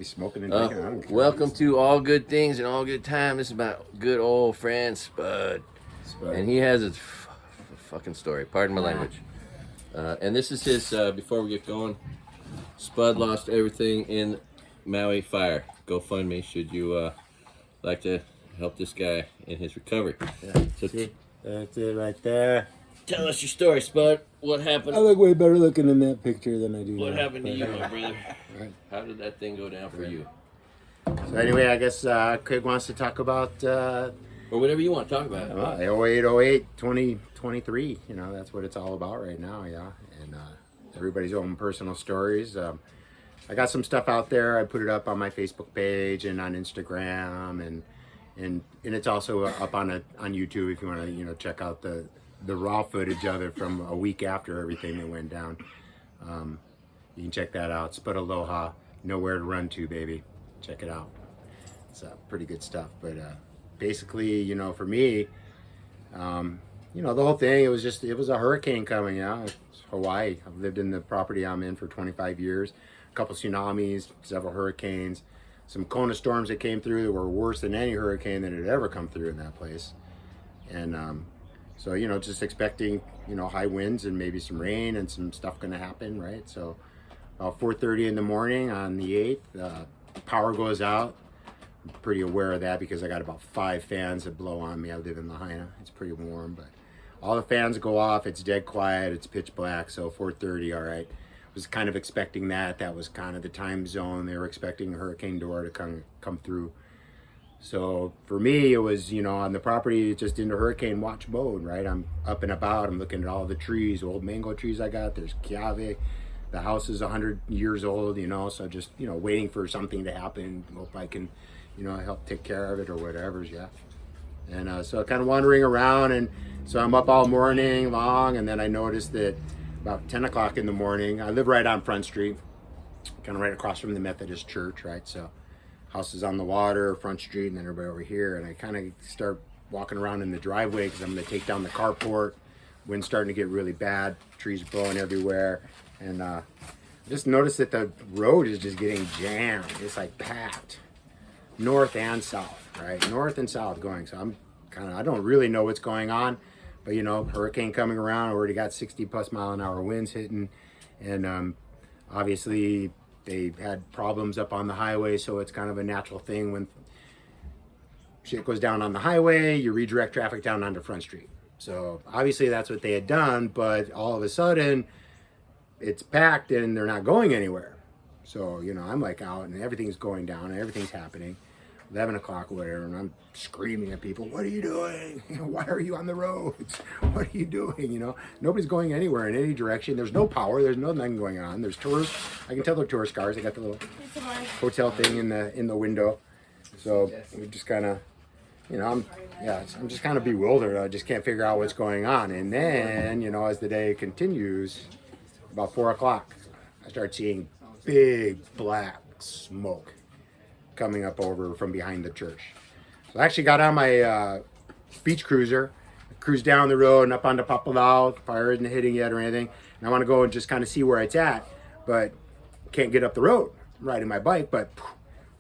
be smoking and drinking. I don't care. Welcome to All Good Things and All Good Time. This is my good old friend Spud. And he has a fucking story. Pardon my language. And this is his, before we get going, Spud lost everything in Maui Fire. GoFundMe, should you like to help this guy in his recovery. Yeah. So That's it right there. tell us your story, Spud. What happened? I look way better looking in that picture than I do What now. happened to you, my brother? Right. How did that thing go down for you? So anyway, I guess Craig wants to talk about Or whatever you want to talk about. 08, 08, 2023. You know, that's what it's all about right now, yeah. And everybody's own personal stories. I got some stuff out there. I put it up on my Facebook page and on Instagram, and it's also up on YouTube if you want to check out the raw footage of it from a week after everything that went down. You can check that out. Spud Aloha, Nowhere to Run To, baby. Check it out. It's pretty good stuff. But basically, for me, the whole thing, it was a hurricane coming. It's Hawaii. I've lived in the property I'm in for 25 years. A couple tsunamis, several hurricanes, some Kona storms that came through that were worse than any hurricane that had ever come through in that place. And so, just expecting, high winds and maybe some rain and some stuff going to happen, right? So about 4:30 in the morning on the 8th, power goes out. I'm pretty aware of that because I got about 5 fans that blow on me. I live in Lahaina. It's pretty warm, but all the fans go off. It's dead quiet. It's pitch black. So 4:30, all right. Was kind of expecting that. That was kind of the time zone. They were expecting Hurricane Dora to come through. So for me, it was, on the property, just into hurricane watch mode, right? I'm up and about. I'm looking at all the trees, old mango trees I got. There's kiave. The house is 100 years old, so just, waiting for something to happen. Hope I can, help take care of it or whatever, yeah. And so kind of wandering around, and so I'm up all morning long, and then I noticed that about 10 o'clock in the morning, I live right on Front Street, kind of right across from the Methodist Church, right? So house is on the water, Front Street, and then everybody over here, and I kind of start walking around in the driveway because I'm going to take down the carport. Wind's starting to get really bad, trees blowing everywhere, and just noticed that the road is just getting jammed. It's like packed, north and south, right? North and south going. So I'm I don't really know what's going on, but hurricane coming around, already got 60 plus mile an hour winds hitting, and obviously they had problems up on the highway, so it's kind of a natural thing when shit goes down on the highway, you redirect traffic down onto Front Street. So obviously that's what they had done, but all of a sudden it's packed and they're not going anywhere. So, I'm like out and everything's going down and everything's happening. 11 o'clock or whatever, and I'm screaming at people, what are you doing? Why are you on the roads? What are you doing? Nobody's going anywhere in any direction. There's no power. There's nothing going on. There's tourists. I can tell they're tourist cars. They got the little hotel thing in the window. So we just kind of, I'm just kind of bewildered. I just can't figure out what's going on. And then, as the day continues, about 4 o'clock, I start seeing big black smoke coming up over from behind the church. So I actually got on my beach cruiser, cruised down the road and up onto Papalau. Fire isn't hitting yet or anything. And I want to go and just kind of see where it's at, but can't get up the road. I'm riding my bike, but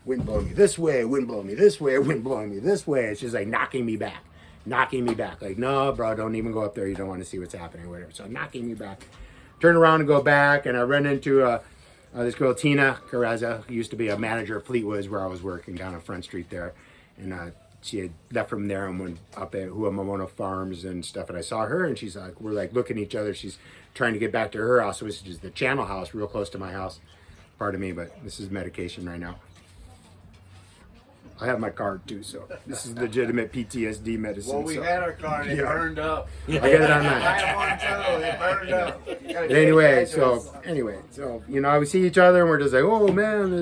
wind blowing me this way, wind blowing me this way, wind blowing me this way. It's just like knocking me back. Like, no, bro, don't even go up there. You don't want to see what's happening, whatever. So knocking me back. Turn around and go back, and I run into this girl, Tina Carraza, who used to be a manager at Fleetwood's where I was working down on Front Street there. And she had left from there and went up at Huamamono Farms and stuff. And I saw her, and she's like, we're like looking at each other. She's trying to get back to her house, which is the Channel House, real close to my house. Pardon me, but this is medication right now. I have my card too, so this is legitimate PTSD medicine. Well, we had our card, it burned up. I got it on I that. have one too, it burned up. Anyway, so we see each other and we're just like, oh man,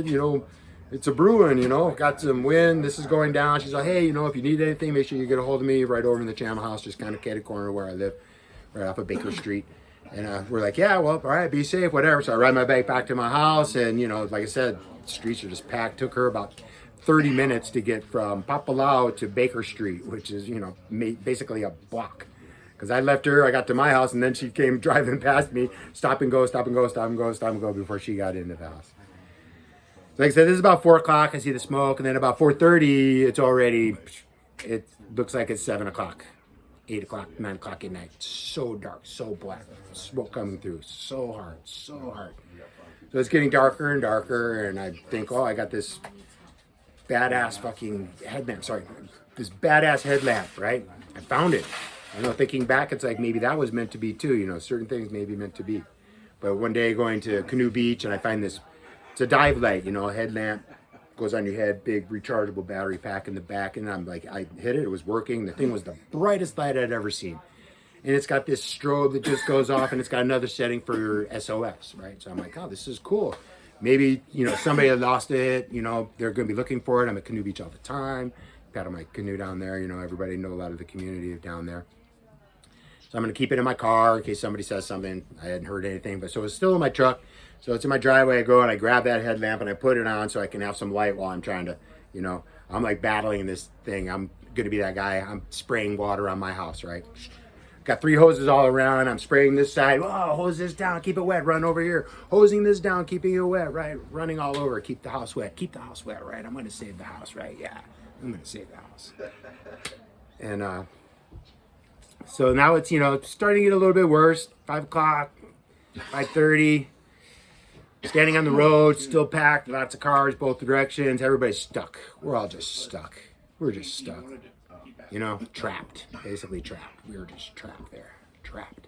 it's a brewing, got some wind, this is going down. She's like, hey, if you need anything, make sure you get a hold of me right over in the Channel House, just kind of catty corner where I live, right off of Baker Street. And we're like, yeah, well, all right, be safe, whatever. So I ride my bike back to my house, and like I said, the streets are just packed. Took her about 30 minutes to get from Papalau to Baker Street, which is, basically a block. Because I left her, I got to my house, and then she came driving past me, stop and go before she got into the house. like I said, this is about 4 o'clock. I see the smoke, and then about 4:30, it looks like it's 7 o'clock, 8 o'clock, 9 o'clock at night. So dark, so black, smoke coming through, so hard, so hard. So it's getting darker and darker, and I think, oh, I got this badass fucking headlamp. Sorry, this badass headlamp, right? I found it. I know, thinking back, it's like maybe that was meant to be too. You know, certain things may be meant to be. But one day going to Canoe Beach, and I find this. It's a dive light, you know, a headlamp goes on your head, big rechargeable battery pack in the back, and I'm like, I hit it. It was working. The thing was the brightest light I'd ever seen. And it's got this strobe that just goes off, and it's got another setting for SOS, right? So I'm like, oh, this is cool. Maybe, you know, somebody had lost it, you know, they're going to be looking for it. I'm at Canoe Beach all the time. Got my canoe down there, you know, everybody know a lot of the community down there. So I'm going to keep it in my car in case somebody says something. I hadn't heard anything, but so it's still in my truck. So it's in my driveway. I go and I grab that headlamp and I put it on so I can have some light while I'm trying to, you know, I'm like battling this thing. I'm going to be that guy. I'm spraying water on my house, right? Got 3 hoses all around. I'm spraying this side. Oh, hose this down. Keep it wet. Run over here. Hosing this down. Keeping it wet, right? Running all over. Keep the house wet. Keep the house wet, right? I'm going to save the house, right? Yeah. I'm going to save the house. And, so now it's, you know, starting to get a little bit worse. 5 o'clock, 5:30. Standing on the road, still packed, lots of cars, both directions. Everybody's stuck. We're all just stuck. We're just stuck. You know, trapped. Basically trapped. We were just trapped there. Trapped.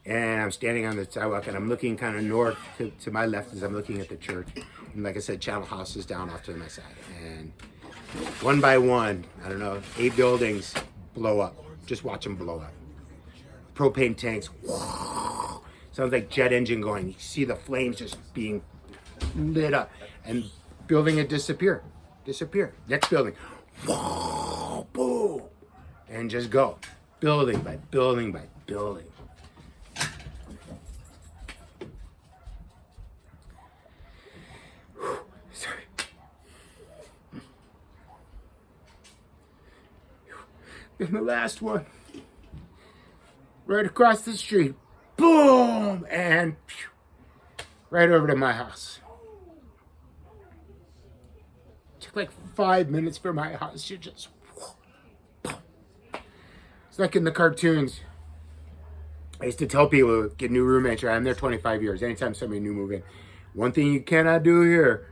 And I'm standing on the sidewalk, and I'm looking kind of north to my left as I'm looking at the church. And like I said, Channel House is down off to my side. And one by one, I don't know, 8 buildings blow up. Just watch them blow up. Propane tanks. Sounds like jet engine going. You see the flames just being lit up. And building it disappear. Next building. Boom. And just go. Building by building by building. Sorry. And the last one. Right across the street. Boom! And right over to my house. Took like 5 minutes for my house to just. It's like in the cartoons. I used to tell people, get new roommates, right? I'm there 25 years. Anytime somebody new move in. One thing you cannot do here,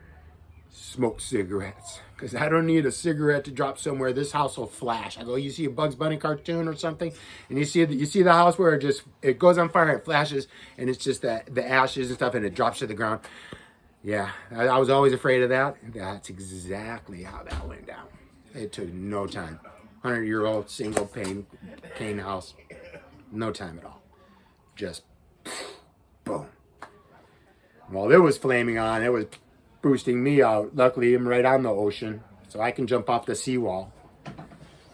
smoke cigarettes. Because I don't need a cigarette to drop somewhere. This house will flash. I go, you see a Bugs Bunny cartoon or something, and you see the house where it goes on fire, it flashes, and it's just the ashes and stuff, and it drops to the ground. Yeah, I was always afraid of that. That's exactly how that went down. It took no time. 100-year-old single pane house, no time at all. Just boom. While it was flaming on, it was boosting me out. Luckily, I'm right on the ocean, so I can jump off the seawall.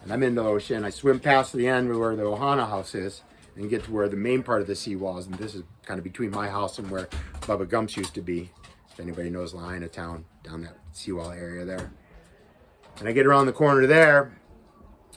And I'm in the ocean. I swim past the end where the Lahaina house is and get to where the main part of the seawall is. And this is kind of between my house and where Bubba Gumps used to be. If anybody knows Lahaina town, down that seawall area there. And I get around the corner there,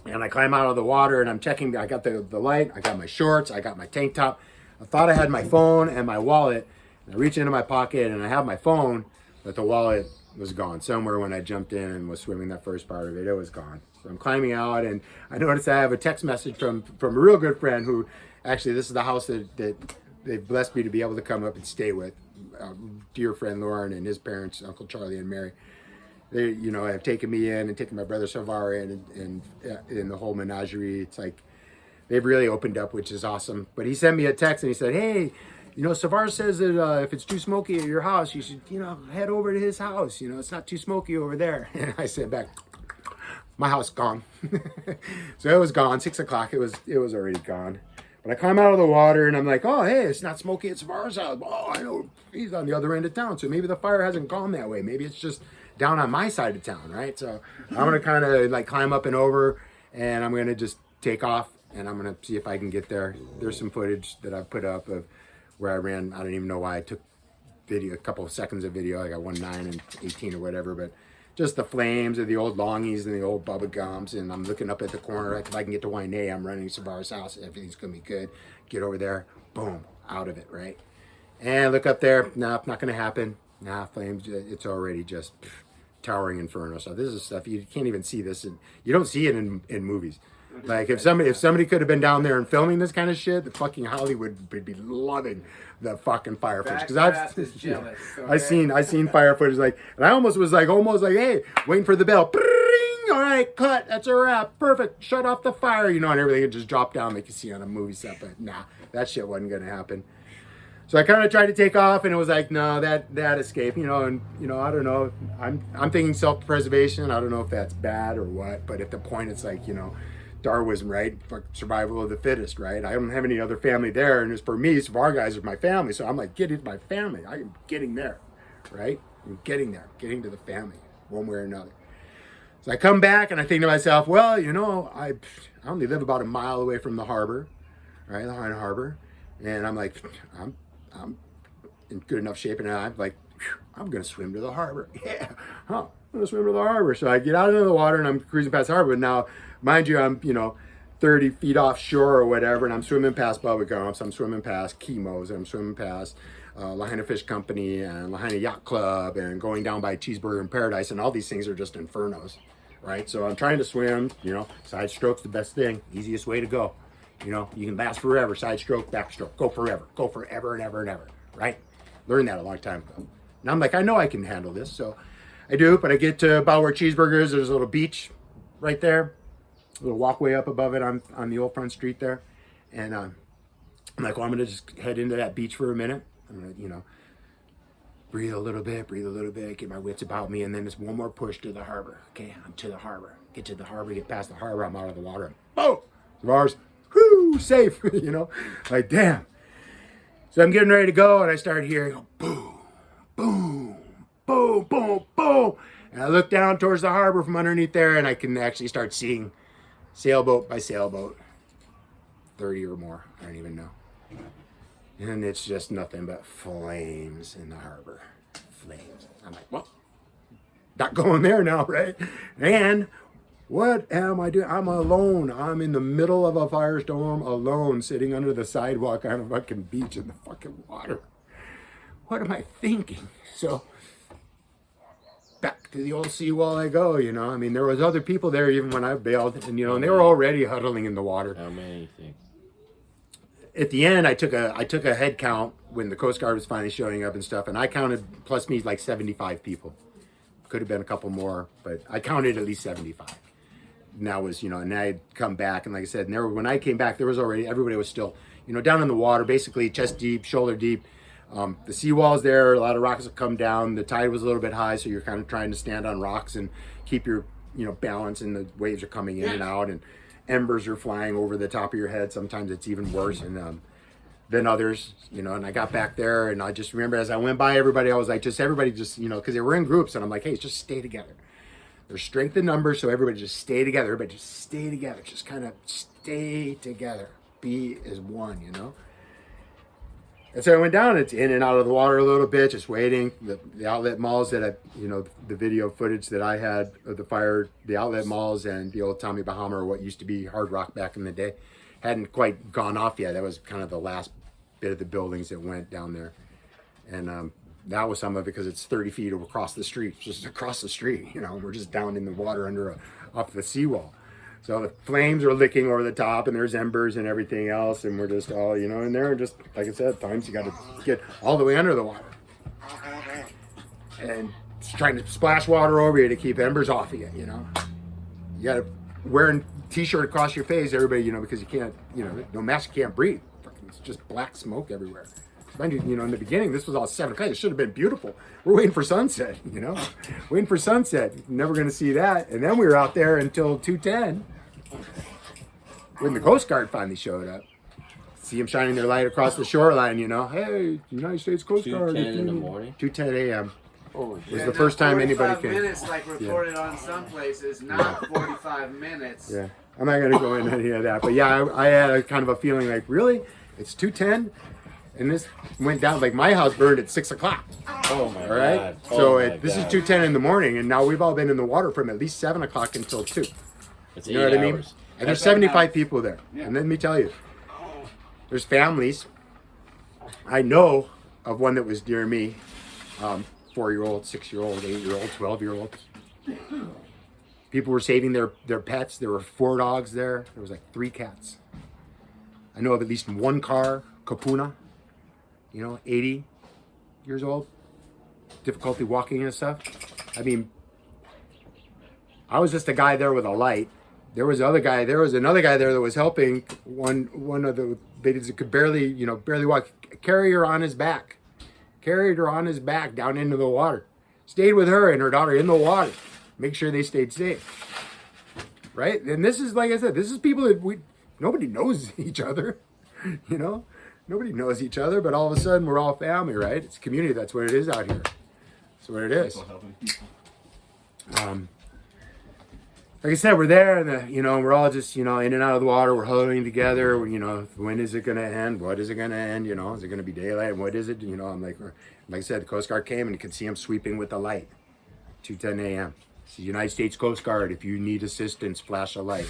and I climb out of the water, and I'm checking. I got the light. I got my shorts. I got my tank top. I thought I had my phone and my wallet. And I reach into my pocket, and I have my phone, but the wallet was gone. Somewhere when I jumped in and was swimming that first part of it, it was gone. So I'm climbing out, and I noticed I have a text message from a real good friend who, actually, this is the house that they blessed me to be able to come up and stay with. Dear friend Lauren and his parents, Uncle Charlie and Mary. They, you know, have taken me in and taken my brother Savar in the whole menagerie. It's like they've really opened up, which is awesome. But he sent me a text and he said, hey, you know, Savar says that if it's too smoky at your house, you should, you know, head over to his house. You know, it's not too smoky over there. And I said back, my house gone. So it was gone. 6 o'clock. It was already gone. But I climb out of the water and I'm like, oh, hey, it's not smoky at Savar's house. Oh, I know he's on the other end of town. So maybe the fire hasn't gone that way. Maybe it's just down on my side of town, right? So I'm going to kind of like climb up and over, and I'm going to just take off, and I'm going to see if I can get there. There's some footage that I put up of where I ran. I don't even know why I took video, a couple of seconds of video. I got 1, 9, and 18 or whatever, but just the flames of the old longies and the old Bubba Gumps, and I'm looking up at the corner. If I can get to Wainea, I'm running to Savar's house. Everything's going to be good. Get over there. Boom. Out of it, right? And look up there. No, not going to happen. Nah, flames. It's already just towering inferno. So this is stuff you can't even see this, and you don't see it in movies. Like if somebody could have been down there and filming this kind of shit, the fucking Hollywood would be loving the fucking fire footage. Because I seen fire footage like, and I almost was like hey, waiting for the bell. Bring, all right, cut. That's a wrap. Perfect. Shut off the fire. And everything would just drop down like you see on a movie set. But nah, that shit wasn't gonna happen. So I kind of tried to take off, and it was like, no, that escape, and I don't know. I'm thinking self-preservation. I don't know if that's bad or what, but at the point, it's like, Darwinism, right? Survival of the fittest, right? I don't have any other family there, and it's for me, some of our guys are my family, so I'm like, get into my family. I am getting there, right? I'm getting there, getting to the family, one way or another. So I come back, and I think to myself, well, I only live about a mile away from the harbor, right? The Lahaina Harbor, and I'm like, I'm in good enough shape, and I'm like, I'm gonna swim to the harbor. Yeah, I'm gonna swim to the harbor. So I get out into the water, and I'm cruising past the harbor. But now, mind you, I'm 30 feet offshore or whatever, and I'm swimming past Bubba Gumps. I'm swimming past Chemo's, and I'm swimming past Lahaina Fish Company and Lahaina Yacht Club, and going down by Cheeseburger in Paradise, and all these things are just infernos, right? So I'm trying to swim. Side stroke's the best thing, easiest way to go. You can last forever. Side stroke, backstroke, go forever and ever and ever, right? Learned that a long time ago. And I'm like, I know I can handle this, so I do. But I get to about where Cheeseburger is. There's a little beach right there, a little walkway up above it on the old front street there, and I'm like, well, I'm gonna just head into that beach for a minute. I'm gonna, breathe a little bit, get my wits about me, and then there's one more push to the harbor. Okay, I'm to the harbor. Get to the harbor, get past the harbor. I'm out of the water. And boom, bars. Whoo, safe, like damn. So I'm getting ready to go, and I start hearing boom, boom, boom, boom, boom. And I look down towards the harbor from underneath there, and I can actually start seeing sailboat by sailboat, 30 or more, I don't even know. And it's just nothing but flames in the harbor, flames. I'm like, well, not going there now, right? And what am I doing? I'm alone. I'm in the middle of a firestorm alone, sitting under the sidewalk on a fucking beach in the fucking water. What am I thinking? So back to the old seawall I go, there was other people there even when I bailed, and and they were already huddling in the water. How many you think? At the end, I took a head count when the Coast Guard was finally showing up and stuff, and I counted plus me like 75 people. Could have been a couple more, but I counted at least 75. And that was, and I'd come back, and like I said, when I came back, there was already, everybody was still, down in the water, basically chest deep, shoulder deep. The seawall's there, a lot of rocks have come down. The tide was a little bit high, so you're kind of trying to stand on rocks and keep your, balance, and the waves are coming in and out, and embers are flying over the top of your head. Sometimes it's even worse than others, and I got back there, and I just remember as I went by everybody, I was like, everybody because they were in groups, and I'm like, hey, just stay together. There's strength in numbers, so everybody just stay together. Everybody just stay together. Just kind of stay together. Be as one, And so I went down. It's in and out of the water a little bit, just waiting. The outlet malls that the video footage that I had of the fire, the outlet malls and the old Tommy Bahama, or what used to be Hard Rock back in the day, hadn't quite gone off yet. That was kind of the last bit of the buildings that went down there. And that was some of it because it's 30 feet across the street, just across the street, we're just down in the water off the seawall. So the flames are licking over the top, and there's embers and everything else, and we're just all, in there, and just, like I said, at times you got to get all the way under the water. And it's trying to splash water over you to keep embers off of you, You got to wear a t-shirt across your face, everybody, because you can't, no mask, you can't breathe. It's just black smoke everywhere. Mind you, in the beginning, this was all 7 o'clock. It should have been beautiful. We're waiting for sunset, waiting for sunset. Never going to see that. And then we were out there until 2:10 when the Coast Guard finally showed up. See them shining their light across the shoreline, Hey, United States Coast Guard. 2:10 in the morning? 2:10 a.m. Oh, it was the first time anybody came. 45 minutes like reported on some places, not 45 minutes. Yeah, I'm not going to go into any of that. But yeah, I had a kind of a feeling like, really? It's 2:10? And this went down, like my house burned at 6 o'clock. Oh my all right? God. So this is 2:10 in the morning, and now we've all been in the water from at least 7 o'clock until 2. It's You know what I mean? hours. And there's 75 people there. Yeah. And let me tell you, there's families. I know of one that was near me. 4-year-olds, 6-year-olds, 8-year-olds, 12-year-olds. People were saving their pets. There were 4 dogs there. There was like 3 cats. I know of at least 1 car, Kapuna, 80 years old, difficulty walking and stuff. I mean, I was just a guy there with a light. There was another guy there that was helping one of the ladies that could barely walk, carried her on his back down into the water. Stayed with her and her daughter in the water. Make sure they stayed safe. Right? And this is, like I said, this is people that nobody knows each other. Nobody knows each other, but all of a sudden we're all family, right? It's community. That's what it is out here. That's what it is. Like I said, we're there, and we're all just in and out of the water. We're huddling together. When is it going to end? What is it going to end? Is it going to be daylight? What is it? I'm like I said, the Coast Guard came and you could see them sweeping with the light. 2:10 a.m. It's the United States Coast Guard. If you need assistance, flash a light.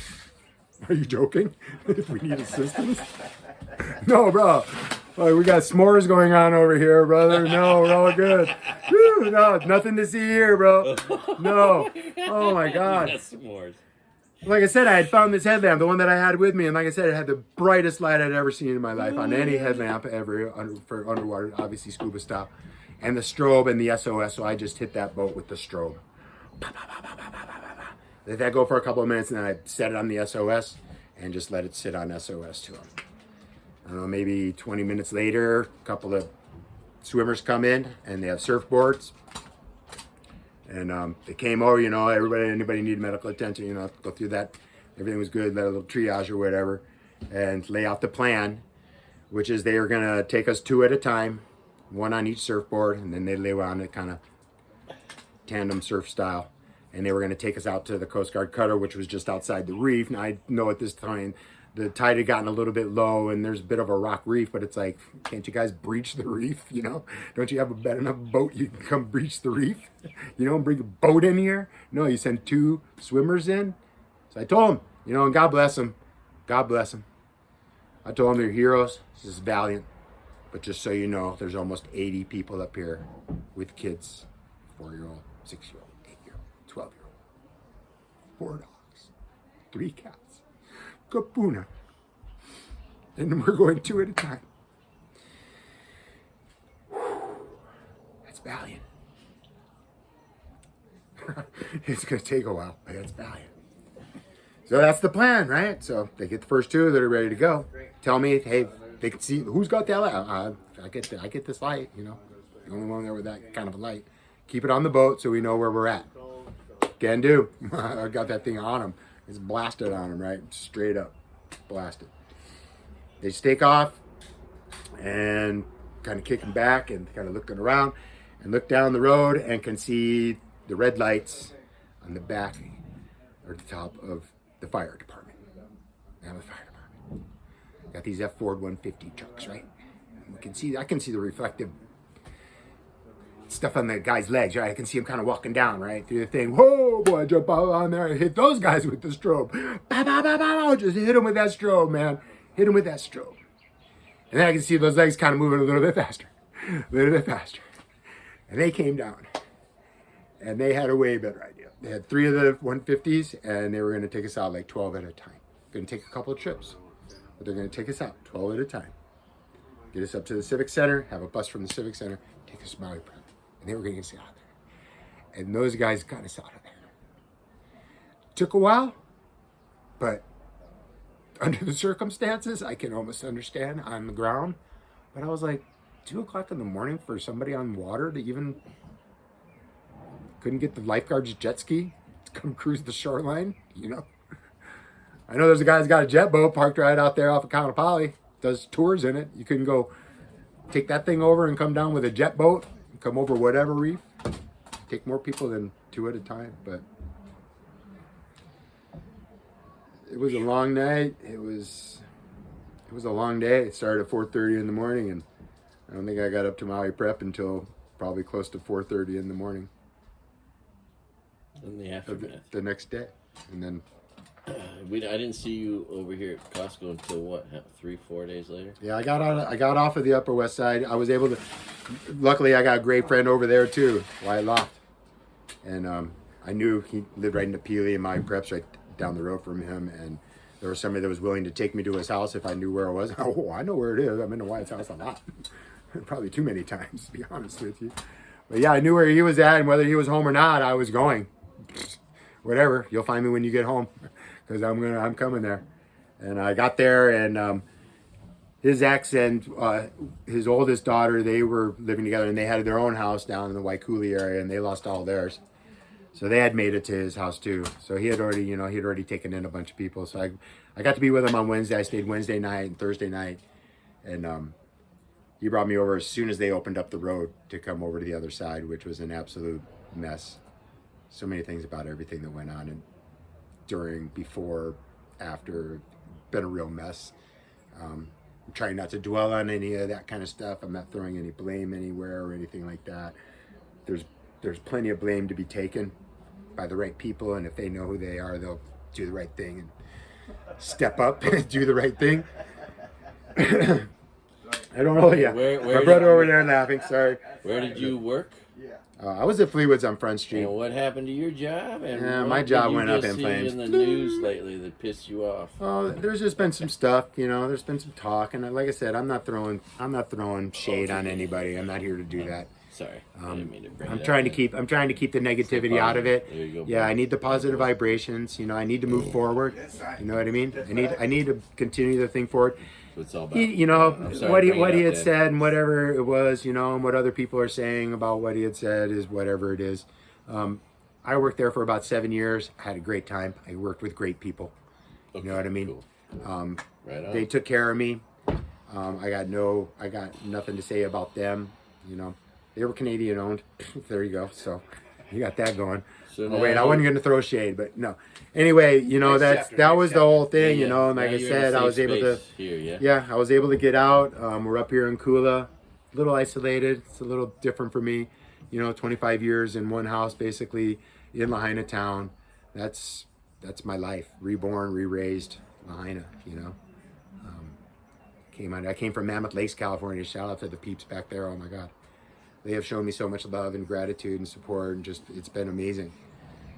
Are you joking? If we need assistance? No, bro. Like, we got s'mores going on over here, brother. No, we're all good. Woo, no, nothing to see here, bro. No. Oh, my God. S'mores. Like I said, I had found this headlamp, the one that I had with me, and like I said, it had the brightest light I'd ever seen in my life on any headlamp ever for underwater, obviously scuba style. And the strobe and the SOS, so I just hit that boat with the strobe. Let that go for a couple of minutes, and then I set it on the SOS and just let it sit on SOS to them. I don't know, maybe 20 minutes later, a couple of swimmers come in, and they have surfboards. And they came over, anybody needed medical attention, go through that. Everything was good, let a little triage or whatever, and lay out the plan, which is they were going to take us 2 at a time, 1 on each surfboard, and then they lay on it kind of tandem surf style. And they were going to take us out to the Coast Guard cutter, which was just outside the reef. Now, I know at this time, the tide had gotten a little bit low, and there's a bit of a rock reef, but it's like, can't you guys breach the reef, Don't you have a bad enough boat you can come breach the reef? And bring a boat in here? No, you send 2 swimmers in. So I told them, and God bless them. God bless them. I told them they're heroes. This is valiant. But just so you know, there's almost 80 people up here with kids, 4-year-old, 6-year-old, 8-year-old, 12-year-old, 4 dogs, 3 cats. Kapuna. And we're going 2 at a time. That's valiant. It's going to take a while, but that's valiant. So that's the plan, right? So they get the first 2 that are ready to go. Tell me, hey, they can see who's got that light. I get this light, The only one there with that kind of a light. Keep it on the boat so we know where we're at. Can do. I got that thing on them. It's blasted on them, right? Straight up blasted. They take off and kind of kicking back and kind of looking around and look down the road and can see the red lights on the back or the top of the fire department. Now the fire department. Got these F-Ford 150 trucks, right? I can see the reflective stuff on the guy's legs, right? I can see him kind of walking down, right, through the thing. Whoa, boy, I jump out on there and hit those guys with the strobe. Bow, bow, bow, bow. Just hit him with that strobe, man. Hit him with that strobe. And then I can see those legs kind of moving a little bit faster. And they came down. And they had a way better idea. They had 3 of the 150s, and they were going to take us out like 12 at a time. Going to take a couple of trips. But they're going to take us out 12 at a time. Get us up to the Civic Center, have a bus from the Civic Center, take us to Maui Prep. And they were going to get us out of there. And those guys got us out of there. Took a while, but under the circumstances, I can almost understand on the ground. But I was like, 2 o'clock in the morning for somebody on water to even couldn't get the lifeguard's jet ski to come cruise the shoreline, I know there's a guy that's got a jet boat parked right out there off of Kaanapali, does tours in it. You couldn't go take that thing over and come down with a jet boat, come over whatever reef. Take more people than 2 at a time, but it was a long night. It was a long day. It started at 4:30 in the morning, and I don't think I got up to Maui Prep until probably close to 4:30 in the morning. In the aftermath. The next day, and then I didn't see you over here at Costco until what? 3-4 days later. Yeah, I got off of the Upper West Side. I was able to luckily I got a great friend over there too, Wyatt Loft. And I knew he lived right in Apili, and my prep's right down the road from him. And there was somebody that was willing to take me to his house if I knew where it was. Oh, I know where it is. I've been to Wyatt's house a lot. Probably too many times, to be honest with you. But yeah, I knew where he was at, and whether he was home or not, I was going. Whatever, you'll find me when you get home, because I'm coming there. And I got there, and his ex and his oldest daughter, they were living together, and they had their own house down in the Waikuli area, and they lost all theirs. So they had made it to his house too. So he had already taken in a bunch of people. So I got to be with him on Wednesday. I stayed Wednesday night and Thursday night, and he brought me over as soon as they opened up the road to come over to the other side, which was an absolute mess. So many things about everything that went on, and during, before, after, been a real mess. I'm trying not to dwell on any of that kind of stuff. I'm not throwing any blame anywhere or anything like that. There's plenty of blame to be taken by the right people, and if they know who they are, they'll do the right thing and step up and do the right thing. I don't know. Yeah, my brother over there laughing. Sorry. Where did you work? I was at Fleetwood's on Front Street. And what happened to your job? And yeah, my job went up in see flames. In the news lately that pissed you off? Oh, there's just been some stuff, there's been some talk, and like I said, I'm not throwing shade on anybody. I'm not here to do that. Sorry, I didn't mean to bring I'm trying to keep the negativity out of it. There you go, yeah, I need the positive vibrations. I need to move forward. You know what I mean? I need to continue the thing forward. It's all about. What he had said and whatever it was, and what other people are saying about what he had said is whatever it is. I worked there for about 7 years. I had a great time. I worked with great people. You know what I mean? Cool. Right on. They took care of me. I got nothing to say about them. They were Canadian owned. There you go. So you got that going. So wait, I wasn't going to throw shade, but no. Anyway, that was the whole thing, and like I said, I was able to. Here, I was able to get out. We're up here in Kula, a little isolated. It's a little different for me. 25 years in one house, basically in Lahaina town. That's my life. Reborn, re-raised Lahaina. I came from Mammoth Lakes, California. Shout out to the peeps back there. Oh my God. They have shown me so much love and gratitude and support, and just, it's been amazing.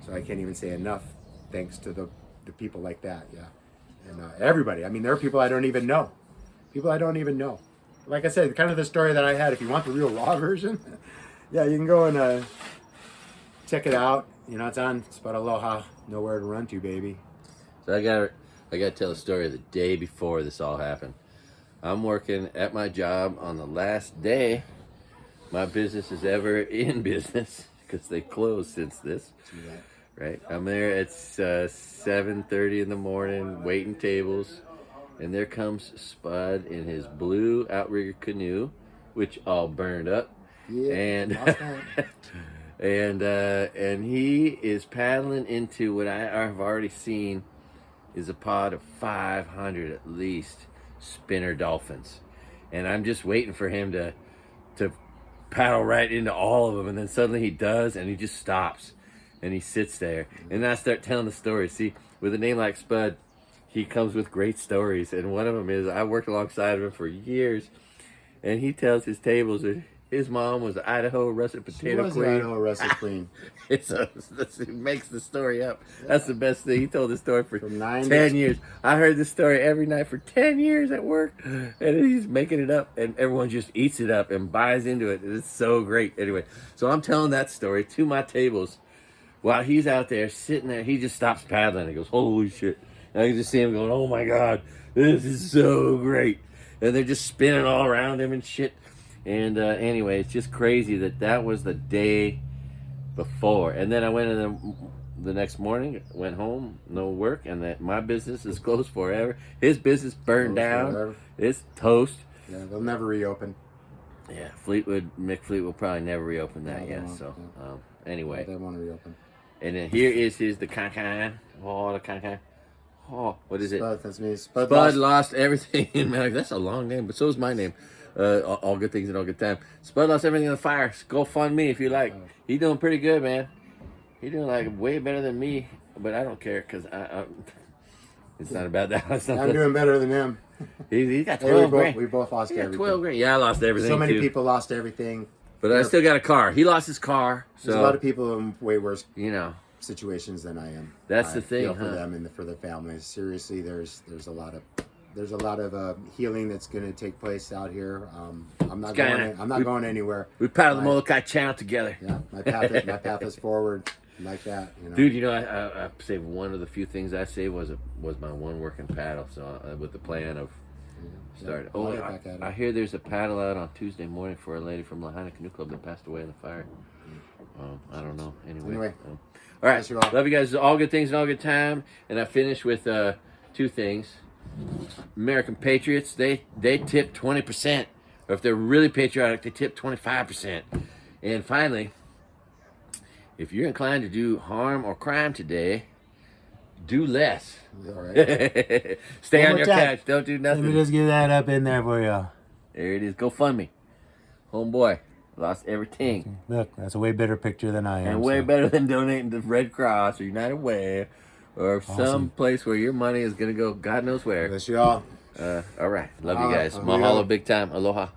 So I can't even say enough thanks to the people like that, yeah. And everybody, there are people I don't even know. Like I said, kind of the story that I had, if you want the real raw version, yeah, you can go and check it out. It's on Spud Aloha, nowhere to run to, baby. So I got to tell a story of the day before this all happened. I'm working at my job on the last day my business is ever in business, because they closed since this. Right, I'm there at 7:30 in the morning, waiting tables, and there comes Spud in his blue outrigger canoe, which all burned up, and and he is paddling into what I've already seen is a pod of 500 at least spinner dolphins, and I'm just waiting for him to paddle right into all of them, and then suddenly he does, and he just stops, and he sits there, and I start telling the story. See, with a name like Spud, he comes with great stories, and one of them is I worked alongside of him for years, and he tells his tables that his mom was Idaho russet potato queen. Idaho russet queen. It makes the story up. That's the best thing. He told the story for 10 years. I heard this story every night for 10 years at work, and he's making it up, and everyone just eats it up and buys into it. It's so great. Anyway, so I'm telling that story to my tables while he's out there sitting there. He just stops paddling. He goes, "Holy shit!" And I can just see him going, "Oh my God, this is so great!" And they're just spinning all around him and shit. And anyway, it's just crazy that was the day before. And then I went in the next morning, went home, no work, and that my business is closed forever. His business burned down. Forever. It's toast. Yeah, they'll never reopen. Yeah, Mick Fleet will probably never reopen that yet. So anyway, they won't reopen. And then here is the cancan. Oh, the cancan. Oh, what is Spud, it? That's me. Spud lost everything. Man, that's a long name, but so is my name. All good things and all good time. Spud lost everything in the fire. GoFundMe if you like. He's doing pretty good, man. He's doing like way better than me, but I don't care because it's not about that. I'm doing better than him. He got Hey, 12 grand. we both lost He got everything. 12 grand. Yeah, I lost everything. So many too. people lost everything. But I still got a car. He lost his car. So There's a lot of people in way worse you know, situations than I am. That's I the thing, feel for huh? them and for their families. Seriously, there's a lot of healing that's going to take place out here. I'm not going anywhere. we paddled the Molokai Channel together. Yeah, my path is forward like that. You know. Dude, you know, I saved one of the few things I saved was my one working paddle. So with the plan of starting. I'll Oh, get back at it. I hear there's a paddle out on Tuesday morning for a lady from Lahaina Canoe Club that passed away in the fire. I don't know. Anyway. All right. Bless you all. Love you guys. All good things and all good time. And I finish with two things. American patriots, they tip 20%. Or if they're really patriotic, they tip 25%. And finally, if you're inclined to do harm or crime today, do less. All right. Stay One on more your time. couch. Don't do Let me nothing. just get that up in there for you. There it is. GoFundMe. Homeboy lost everything. Look, that's a way better picture than I am. And way better than donating to Red Cross or United Way or some place where your money is going to go God knows where. Bless you all. All right. Love you guys. Aloha. Mahalo big time. Aloha.